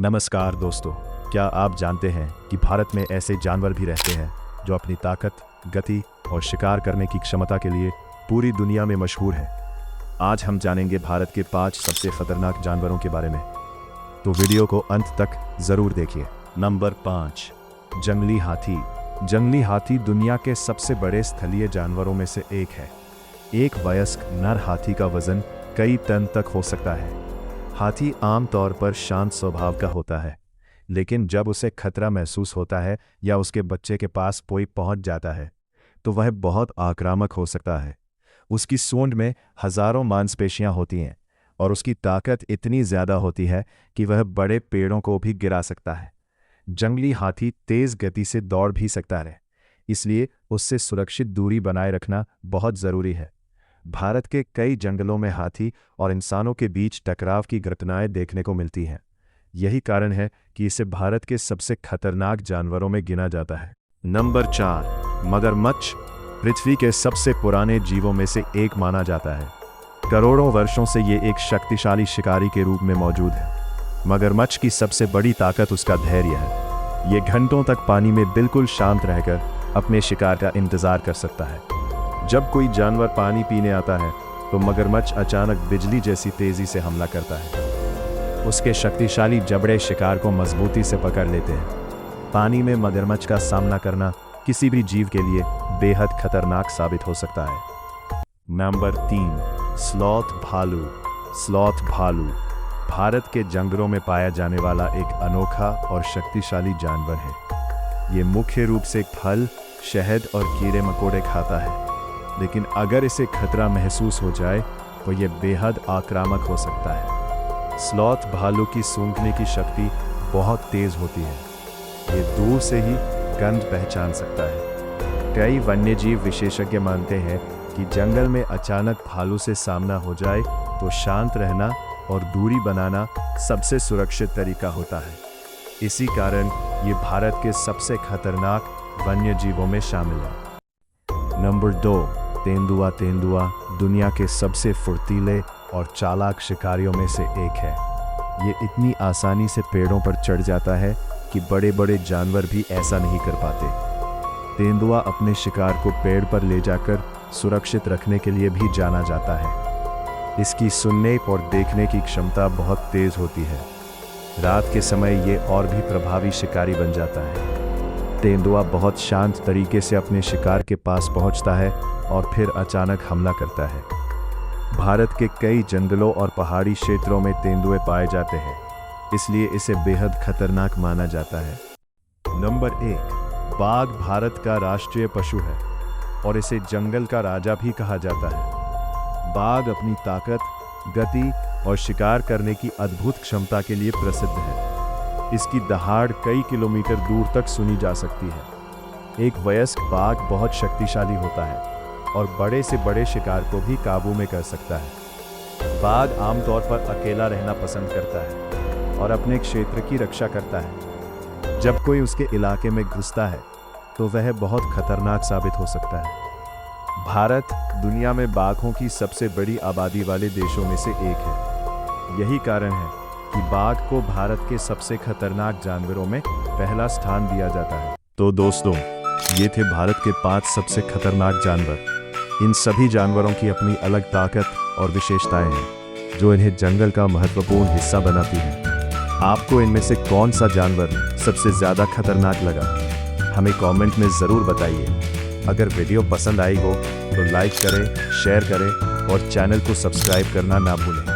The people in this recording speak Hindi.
नमस्कार दोस्तों, क्या आप जानते हैं कि भारत में ऐसे जानवर भी रहते हैं जो अपनी ताकत, गति और शिकार करने की क्षमता के लिए पूरी दुनिया में मशहूर है। आज हम जानेंगे भारत के 5 सबसे खतरनाक जानवरों के बारे में, तो वीडियो को अंत तक जरूर देखिए। नंबर 5, जंगली हाथी। जंगली हाथी दुनिया के सबसे बड़े स्थलीय जानवरों में से एक है। एक वयस्क नर हाथी का वजन कई टन तक हो सकता है। हाथी आमतौर पर शांत स्वभाव का होता है, लेकिन जब उसे खतरा महसूस होता है या उसके बच्चे के पास कोई पहुंच जाता है तो वह बहुत आक्रामक हो सकता है। उसकी सूंड में हजारों मांसपेशियां होती हैं और उसकी ताकत इतनी ज्यादा होती है कि वह बड़े पेड़ों को भी गिरा सकता है। जंगली हाथी तेज गति से दौड़ भी सकता है, इसलिए उससे सुरक्षित दूरी बनाए रखना बहुत जरूरी है। भारत के कई जंगलों में हाथी और इंसानों के बीच टकराव की घटनाएं देखने को मिलती हैं। यही कारण है कि इसे भारत के सबसे खतरनाक जानवरों में गिना जाता है। नंबर 4, मगरमच्छ। पृथ्वी के सबसे पुराने जीवों में से एक माना जाता है। करोड़ों वर्षों से ये एक शक्तिशाली शिकारी के रूप में मौजूद है। मगरमच्छ की सबसे बड़ी ताकत उसका धैर्य है। ये घंटों तक पानी में बिल्कुल शांत रहकर अपने शिकार का इंतजार कर सकता है। जब कोई जानवर पानी पीने आता है तो मगरमच्छ अचानक बिजली जैसी तेजी से हमला करता है। उसके शक्तिशाली जबड़े शिकार को मजबूती से पकड़ लेते हैं। पानी में मगरमच्छ का सामना करना किसी भी जीव के लिए बेहद खतरनाक साबित हो सकता है। नंबर 3, स्लॉथ भालू। स्लॉथ भालू भारत के जंगलों में पाया जाने वाला एक अनोखा और शक्तिशाली जानवर है। ये मुख्य रूप से फल, शहद और कीड़े मकोड़े खाता है, लेकिन अगर इसे खतरा महसूस हो जाए तो यह बेहद आक्रामक हो सकता है। स्लॉथ भालू की सूंघने की शक्ति बहुत तेज होती है। ये दूर से ही गंध पहचान सकता है। कई वन्यजीव विशेषज्ञ मानते हैं कि जंगल में अचानक भालू से सामना हो जाए तो शांत रहना और दूरी बनाना सबसे सुरक्षित तरीका होता है। इसी कारण ये भारत के सबसे खतरनाक वन्यजीवों में शामिल है। नंबर 2, तेंदुआ। तेंदुआ दुनिया के सबसे फुर्तीले और चालाक शिकारियों में से एक है। ये इतनी आसानी से पेड़ों पर चढ़ जाता है कि बड़े बड़े जानवर भी ऐसा नहीं कर पाते। तेंदुआ अपने शिकार को पेड़ पर ले जाकर सुरक्षित रखने के लिए भी जाना जाता है। इसकी सुनने और देखने की क्षमता बहुत तेज होती है। रात के समय ये और भी प्रभावी शिकारी बन जाता है। तेंदुआ बहुत शांत तरीके से अपने शिकार के पास पहुंचता है और फिर अचानक हमला करता है। भारत के कई जंगलों और पहाड़ी क्षेत्रों में तेंदुए पाए जाते हैं, इसलिए इसे बेहद खतरनाक माना जाता है। नंबर 1, बाघ भारत का राष्ट्रीय पशु है और इसे जंगल का राजा भी कहा जाता है। बाघ अपनी ताकत, गति और शिकार करने की अद्भुत क्षमता के लिए प्रसिद्ध है। इसकी दहाड़ कई किलोमीटर दूर तक सुनी जा सकती है। एक वयस्क बाघ बहुत शक्तिशाली होता है और बड़े से बड़े शिकार को भी काबू में कर सकता है। बाघ आमतौर पर अकेला रहना पसंद करता है और अपने क्षेत्र की रक्षा करता है। जब कोई उसके इलाके में घुसता है तो वह बहुत खतरनाक साबित हो सकता है। भारत दुनिया में बाघों की सबसे बड़ी आबादी वाले देशों में से एक है। यही कारण है कि बाघ को भारत के सबसे खतरनाक जानवरों में पहला स्थान दिया जाता है। तो दोस्तों, ये थे भारत के 5 सबसे खतरनाक जानवर। इन सभी जानवरों की अपनी अलग ताकत और विशेषताएं हैं, जो इन्हें जंगल का महत्वपूर्ण हिस्सा बनाती हैं। आपको इनमें से कौन सा जानवर सबसे ज्यादा खतरनाक लगा, हमें कमेंट में जरूर बताइए। अगर वीडियो पसंद आई हो तो लाइक करें, शेयर करें और चैनल को सब्सक्राइब करना ना भूलें।